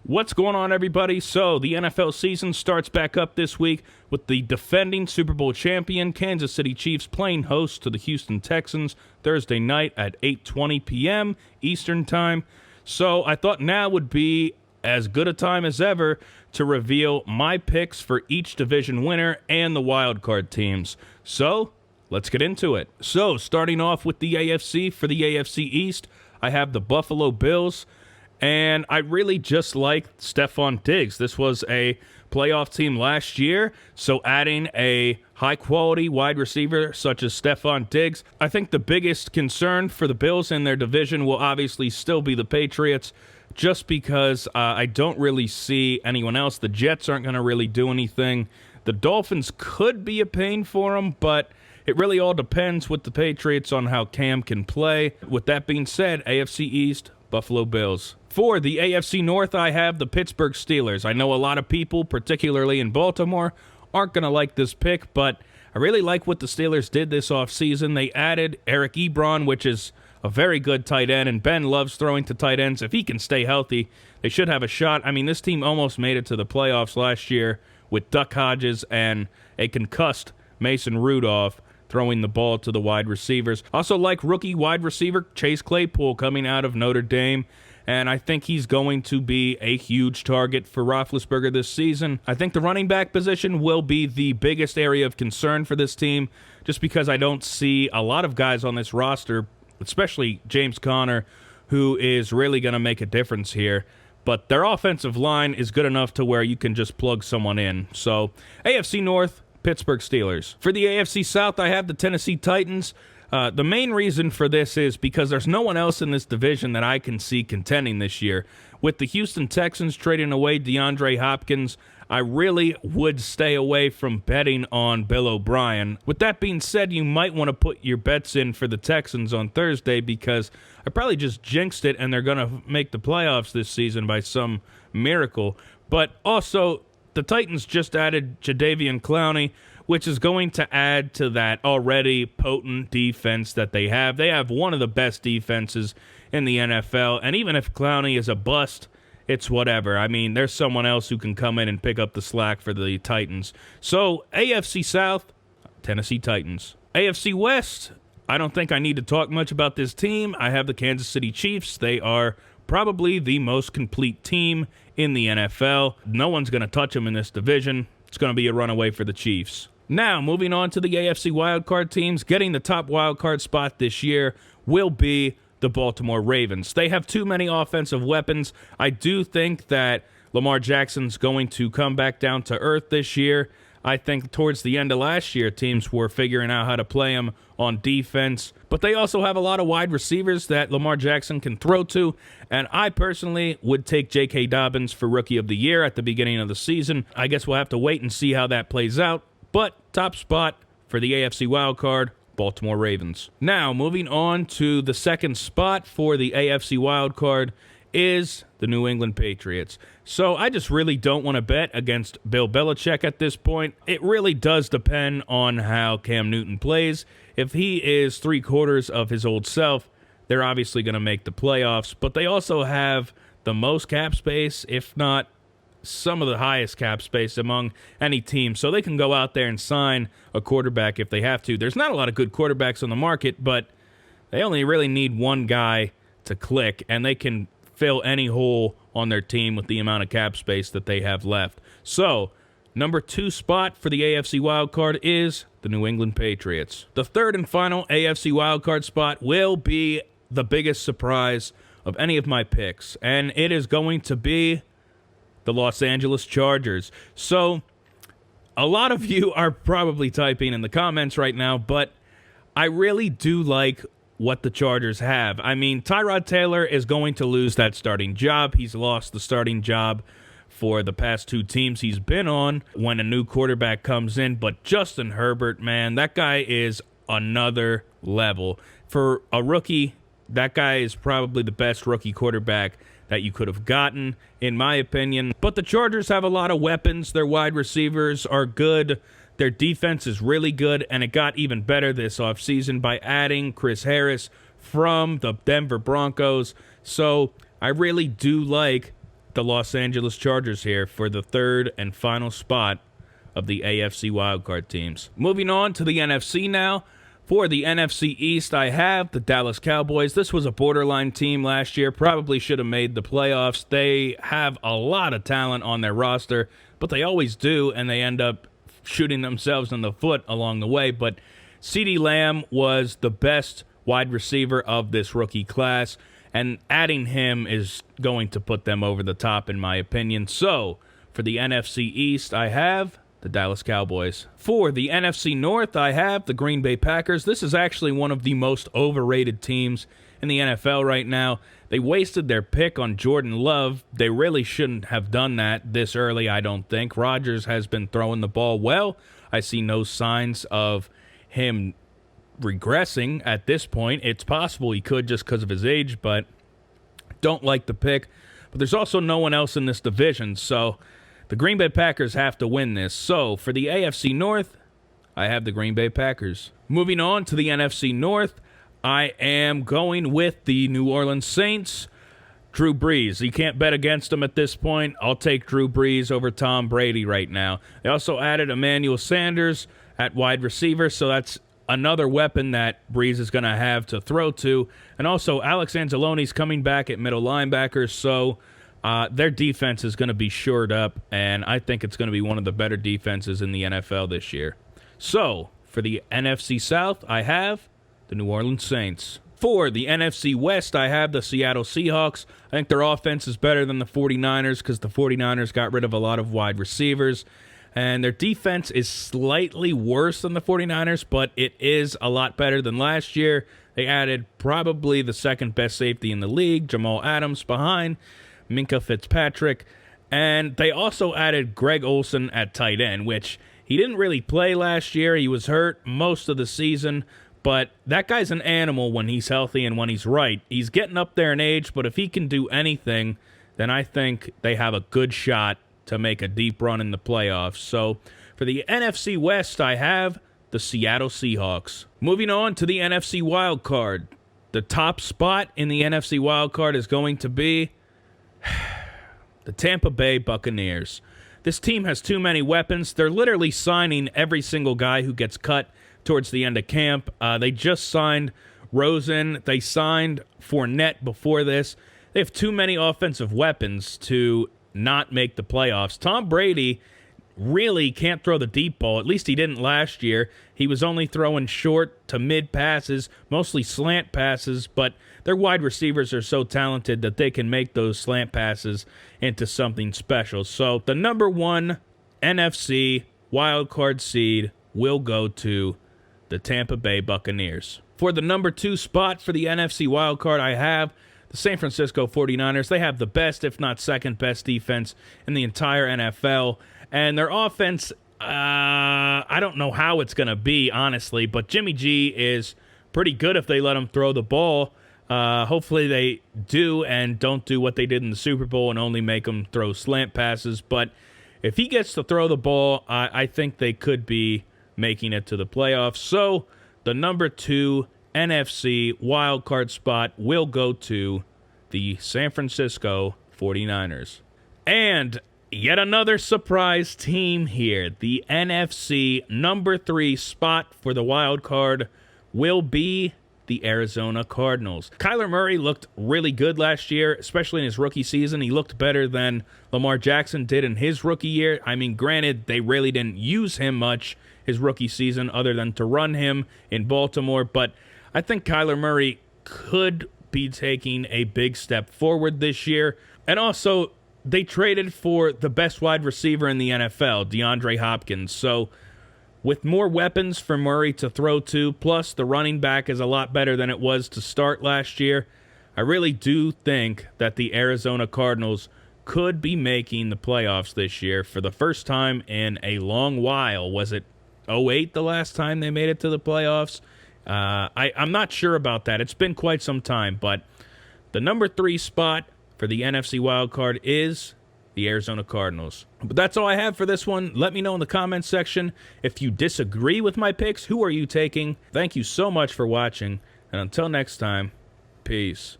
What's going on, everybody? So, the NFL season starts back up this week with the defending Super Bowl champion Kansas City Chiefs playing host to the Houston Texans Thursday night at 8:20 p.m. Eastern Time. So, I thought now would be as good a time as ever to reveal my picks for each division winner and the wildcard teams. So, let's get into it. So, starting off with the AFC, for the AFC East, I have the Buffalo Bills. And I really just like Stephon Diggs. This was a playoff team last year, so adding a high-quality wide receiver such as Stephon Diggs, I think the biggest concern for the Bills in their division will obviously still be the Patriots, just because I don't really see anyone else. The Jets aren't going to really do anything. The Dolphins could be a pain for them, but it really all depends with the Patriots on how Cam can play. With that being said, AFC East, Buffalo Bills. For the AFC North, I have the Pittsburgh Steelers. I know a lot of people, particularly in Baltimore, aren't going to like this pick, but I really like what the Steelers did this offseason. They added Eric Ebron, which is a very good tight end, and Ben loves throwing to tight ends. If he can stay healthy, they should have a shot. I mean, this team almost made it to the playoffs last year with Duck Hodges and a concussed Mason Rudolph throwing the ball to the wide receivers. Also like rookie wide receiver Chase Claypool coming out of Notre Dame, and I think he's going to be a huge target for Roethlisberger this season. I think the running back position will be the biggest area of concern for this team, just because I don't see a lot of guys on this roster, especially James Conner, who is really going to make a difference here. But their offensive line is good enough to where you can just plug someone in. So, AFC North, Pittsburgh Steelers. For the AFC South, I have the Tennessee Titans. The main reason for this is because there's no one else in this division that I can see contending this year. With the Houston Texans trading away DeAndre Hopkins, I really would stay away from betting on Bill O'Brien. With that being said, you might want to put your bets in for the Texans on Thursday, because I probably just jinxed it and they're going to make the playoffs this season by some miracle. But also, the Titans just added Jadeveon Clowney, which is going to add to that already potent defense that they have. They have one of the best defenses in the NFL, and even if Clowney is a bust, it's whatever. I mean, there's someone else who can come in and pick up the slack for the Titans. So, AFC South, Tennessee Titans. AFC West, I don't think I need to talk much about this team. I have the Kansas City Chiefs. They are probably the most complete team in the NFL. No one's going to touch them in this division. It's going to be a runaway for the Chiefs. Now, moving on to the AFC wildcard teams, getting the top wildcard spot this year will be the Baltimore Ravens. They have too many offensive weapons. I do think that Lamar Jackson's going to come back down to earth this year. I think towards the end of last year, teams were figuring out how to play him on defense. But they also have a lot of wide receivers that Lamar Jackson can throw to. And I personally would take J.K. Dobbins for Rookie of the Year at the beginning of the season. I guess we'll have to wait and see how that plays out. But top spot for the AFC wildcard, Baltimore Ravens. Now, moving on to the second spot for the AFC wildcard is the New England Patriots. So I just really don't want to bet against Bill Belichick at this point. It really does depend on how Cam Newton plays. If he is 3/4 of his old self, they're obviously going to make the playoffs. But they also have the most cap space, if not some of the highest cap space among any team, so they can go out there and sign a quarterback if they have to. There's not a lot of good quarterbacks on the market, but they only really need one guy to click, and they can fill any hole on their team with the amount of cap space that they have left. So, number 2 spot for the AFC wildcard is the New England Patriots. The third and final AFC wildcard spot will be the biggest surprise of any of my picks, and it is going to be the Los Angeles Chargers. So, a lot of you are probably typing in the comments right now, but I really do like what the Chargers have. I mean, Tyrod Taylor is going to lose that starting job. He's lost the starting job for the past 2 teams he's been on when a new quarterback comes in. But Justin Herbert, man, that guy is another level. For a rookie, that guy is probably the best rookie quarterback that you could have gotten, in my opinion. But the Chargers have a lot of weapons. Their wide receivers are good. Their defense is really good, and it got even better this offseason by adding Chris Harris from the Denver Broncos. So I really do like the Los Angeles Chargers here for the third and final spot of the AFC wildcard teams. Moving on to the NFC now. For the NFC East, I have the Dallas Cowboys. This was a borderline team last year. Probably should have made the playoffs. They have a lot of talent on their roster, but they always do, and they end up shooting themselves in the foot along the way. But CeeDee Lamb was the best wide receiver of this rookie class, and adding him is going to put them over the top, in my opinion. So, for the NFC East, I have the Dallas Cowboys. For the NFC North, I have the Green Bay Packers. This is actually one of the most overrated teams in the NFL right now. They wasted their pick on Jordan Love. They really shouldn't have done that this early, I don't think. Rodgers has been throwing the ball well. I see no signs of him regressing at this point. It's possible he could just because of his age, but don't like the pick. But there's also no one else in this division, so the Green Bay Packers have to win this. So, for the AFC North, I have the Green Bay Packers. Moving on to the NFC North, I am going with the New Orleans Saints. Drew Brees. You can't bet against them at this point. I'll take Drew Brees over Tom Brady right now. They also added Emmanuel Sanders at wide receiver, so that's another weapon that Brees is going to have to throw to. And also, Alex Anzalone's coming back at middle linebacker, so their defense is going to be shored up, and I think it's going to be one of the better defenses in the NFL this year. So, for the NFC South, I have the New Orleans Saints. For the NFC West, I have the Seattle Seahawks. I think their offense is better than the 49ers because the 49ers got rid of a lot of wide receivers, and their defense is slightly worse than the 49ers, but it is a lot better than last year. They added probably the second best safety in the league, Jamal Adams, behind Minka Fitzpatrick, and they also added Greg Olsen at tight end, which he didn't really play last year. He was hurt most of the season, but that guy's an animal when he's healthy and when he's right. He's getting up there in age, but if he can do anything, then I think they have a good shot to make a deep run in the playoffs. So, for the NFC West, I have the Seattle Seahawks. Moving on to the NFC wild card. The top spot in the NFC wild card is going to be the Tampa Bay Buccaneers. This team has too many weapons. They're literally signing every single guy who gets cut towards the end of camp. They just signed Rosen. They signed Fournette before this. They have too many offensive weapons to not make the playoffs. Tom Brady really can't throw the deep ball. At least he didn't last year. He was only throwing short to mid passes, mostly slant passes, but their wide receivers are so talented that they can make those slant passes into something special. So the number one NFC wildcard seed will go to the Tampa Bay Buccaneers. For the number 2 spot for the NFC wildcard, I have the San Francisco 49ers. They have the best, if not second best defense in the entire NFL. And their offense, I don't know how it's going to be, honestly, but Jimmy G is pretty good if they let him throw the ball. Hopefully they do and don't do what they did in the Super Bowl and only make him throw slant passes. But if he gets to throw the ball, I think they could be making it to the playoffs. So the number 2 NFC wildcard spot will go to the San Francisco 49ers. And yet another surprise team here. The NFC number 3 spot for the wild card will be the Arizona Cardinals. Kyler Murray looked really good last year, especially in his rookie season. He looked better than Lamar Jackson did in his rookie year. I mean, granted, they really didn't use him much his rookie season other than to run him in Baltimore, but I think Kyler Murray could be taking a big step forward this year. And also, they traded for the best wide receiver in the NFL, DeAndre Hopkins. So, with more weapons for Murray to throw to, plus the running back is a lot better than it was to start last year, I really do think that the Arizona Cardinals could be making the playoffs this year for the first time in a long while. Was it 2008 the last time they made it to the playoffs? I'm not sure about that. It's been quite some time, but the number 3 spot for the NFC wildcard is the Arizona Cardinals. But that's all I have for this one. Let me know in the comments section if you disagree with my picks. Who are you taking? Thank you so much for watching, and until next time, peace.